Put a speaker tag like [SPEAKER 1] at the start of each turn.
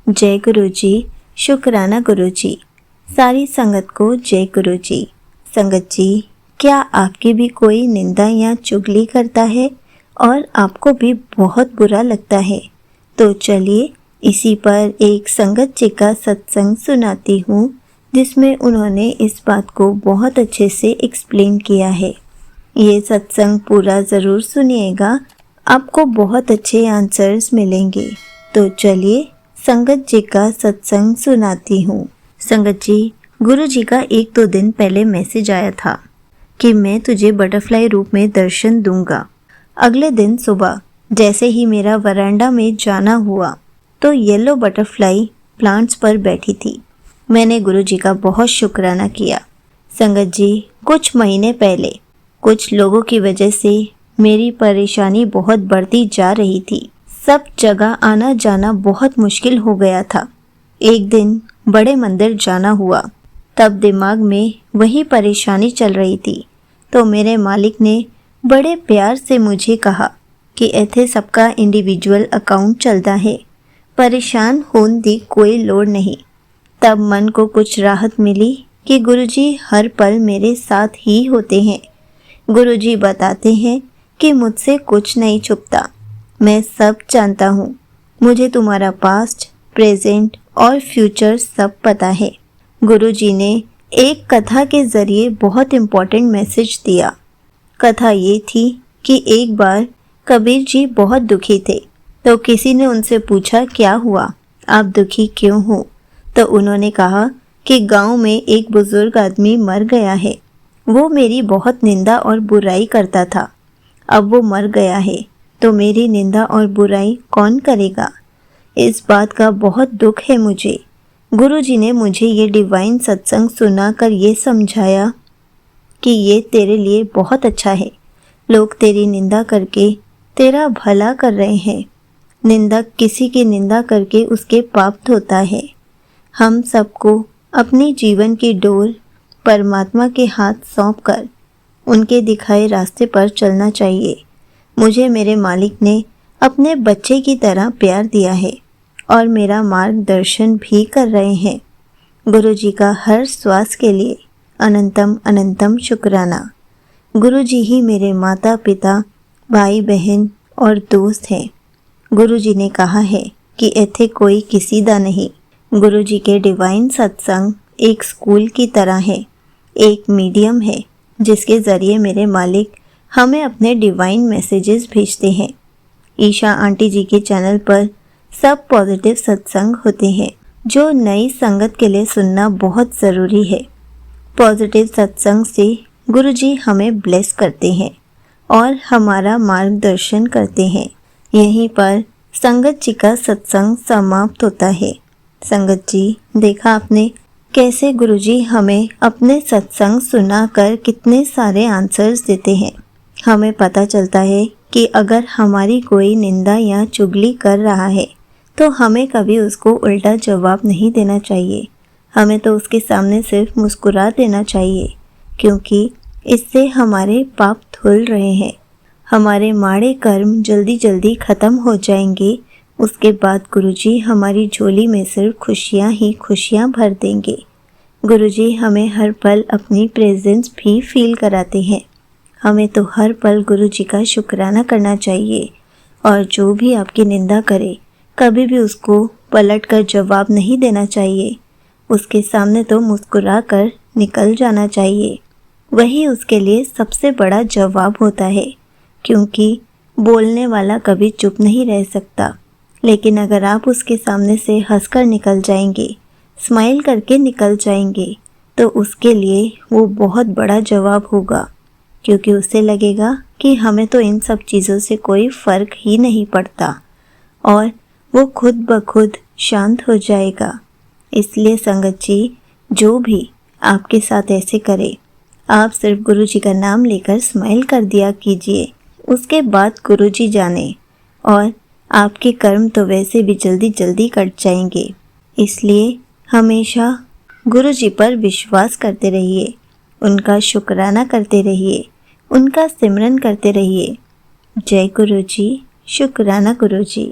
[SPEAKER 1] जय गुरु जी, शुक्राना गुरु जी। सारी संगत को जय गुरु जी। संगत जी, क्या आपकी भी कोई निंदा या चुगली करता है और आपको भी बहुत बुरा लगता है? तो चलिए इसी पर एक संगत जी का सत्संग सुनाती हूँ, जिसमें उन्होंने इस बात को बहुत अच्छे से एक्सप्लेन किया है। ये सत्संग पूरा ज़रूर सुनिएगा, आपको बहुत अच्छे आंसर्स मिलेंगे। तो चलिए संगत जी का सत्संग सुनाती हूँ। संगत जी, गुरु जी का 1-2 दिन पहले मैसेज आया था कि मैं तुझे बटरफ्लाई रूप में दर्शन दूंगा। अगले दिन सुबह जैसे ही मेरा वरांडा में जाना हुआ तो येलो बटरफ्लाई प्लांट्स पर बैठी थी। मैंने गुरु जी का बहुत शुक्राना किया। संगत जी, कुछ महीने पहले कुछ लोगों की वजह से मेरी परेशानी बहुत बढ़ती जा रही थी। सब जगह आना जाना बहुत मुश्किल हो गया था। एक दिन बड़े मंदिर जाना हुआ, तब दिमाग में वही परेशानी चल रही थी। तो मेरे मालिक ने बड़े प्यार से मुझे कहा कि इत्थे सबका इंडिविजुअल अकाउंट चलता है, परेशान होने दी कोई लोड़ नहीं। तब मन को कुछ राहत मिली कि गुरुजी हर पल मेरे साथ ही होते हैं। गुरुजी बताते हैं कि मुझसे कुछ नहीं छुपता, मैं सब जानता हूँ। मुझे तुम्हारा पास्ट, प्रेजेंट और फ्यूचर सब पता है। गुरुजी ने एक कथा के ज़रिए बहुत इम्पोर्टेंट मैसेज दिया। कथा ये थी कि एक बार कबीर जी बहुत दुखी थे, तो किसी ने उनसे पूछा, क्या हुआ, आप दुखी क्यों हो? तो उन्होंने कहा कि गांव में एक बुजुर्ग आदमी मर गया है। वो मेरी बहुत निंदा और बुराई करता था। अब वो मर गया है तो मेरी निंदा और बुराई कौन करेगा? इस बात का बहुत दुख है मुझे। गुरुजी ने मुझे ये डिवाइन सत्संग सुनाकर ये समझाया कि ये तेरे लिए बहुत अच्छा है। लोग तेरी निंदा करके तेरा भला कर रहे हैं। निंदक किसी की निंदा करके उसके पाप धोता है। हम सबको अपनी जीवन की डोर परमात्मा के हाथ सौंपकर उनके दिखाए रास्ते पर चलना चाहिए। मुझे मेरे मालिक ने अपने बच्चे की तरह प्यार दिया है और मेरा मार्गदर्शन भी कर रहे हैं। गुरुजी का हर श्वास के लिए अनंतम अनंतम शुक्राना। गुरुजी ही मेरे माता पिता, भाई बहन और दोस्त हैं। गुरुजी ने कहा है कि इत्थे कोई किसी दा नहीं। गुरुजी के डिवाइन सत्संग एक स्कूल की तरह है, एक मीडियम है जिसके ज़रिए मेरे मालिक हमें अपने डिवाइन मैसेजेस भेजते हैं। ईशा आंटी जी के चैनल पर सब पॉजिटिव सत्संग होते हैं, जो नई संगत के लिए सुनना बहुत ज़रूरी है। पॉजिटिव सत्संग से गुरुजी हमें ब्लेस करते हैं और हमारा मार्गदर्शन करते हैं। यहीं पर संगत जी का सत्संग समाप्त होता है। संगत जी, देखा आपने कैसे गुरुजी हमें अपने सत्संग सुनाकर कितने सारे आंसर्स देते हैं। हमें पता चलता है कि अगर हमारी कोई निंदा या चुगली कर रहा है तो हमें कभी उसको उल्टा जवाब नहीं देना चाहिए। हमें तो उसके सामने सिर्फ मुस्कुरा देना चाहिए, क्योंकि इससे हमारे पाप धुल रहे हैं। हमारे माड़े कर्म जल्दी जल्दी ख़त्म हो जाएंगे। उसके बाद गुरुजी हमारी झोली में सिर्फ खुशियाँ ही खुशियाँ भर देंगे। गुरुजी हमें हर पल अपनी प्रेजेंस भी फील कराते हैं। हमें तो हर पल गुरुजी का शुक्राना करना चाहिए, और जो भी आपकी निंदा करे कभी भी उसको पलट कर जवाब नहीं देना चाहिए। उसके सामने तो मुस्कुरा कर निकल जाना चाहिए। वही उसके लिए सबसे बड़ा जवाब होता है, क्योंकि बोलने वाला कभी चुप नहीं रह सकता। लेकिन अगर आप उसके सामने से हंसकर निकल जाएंगे, स्माइल करके निकल जाएंगे, तो उसके लिए वो बहुत बड़ा जवाब होगा, क्योंकि उसे लगेगा कि हमें तो इन सब चीज़ों से कोई फ़र्क ही नहीं पड़ता, और वो खुद ब खुद शांत हो जाएगा। इसलिए संगत जी, जो भी आपके साथ ऐसे करे, आप सिर्फ गुरुजी का नाम लेकर स्माइल कर दिया कीजिए। उसके बाद गुरुजी जाने, और आपके कर्म तो वैसे भी जल्दी जल्दी कट जाएंगे। इसलिए हमेशा गुरुजी पर विश्वास करते रहिए, उनका शुक्राना करते रहिए, उनका सिमरन करते रहिए। जय गुरुजी, शुक्राना गुरुजी।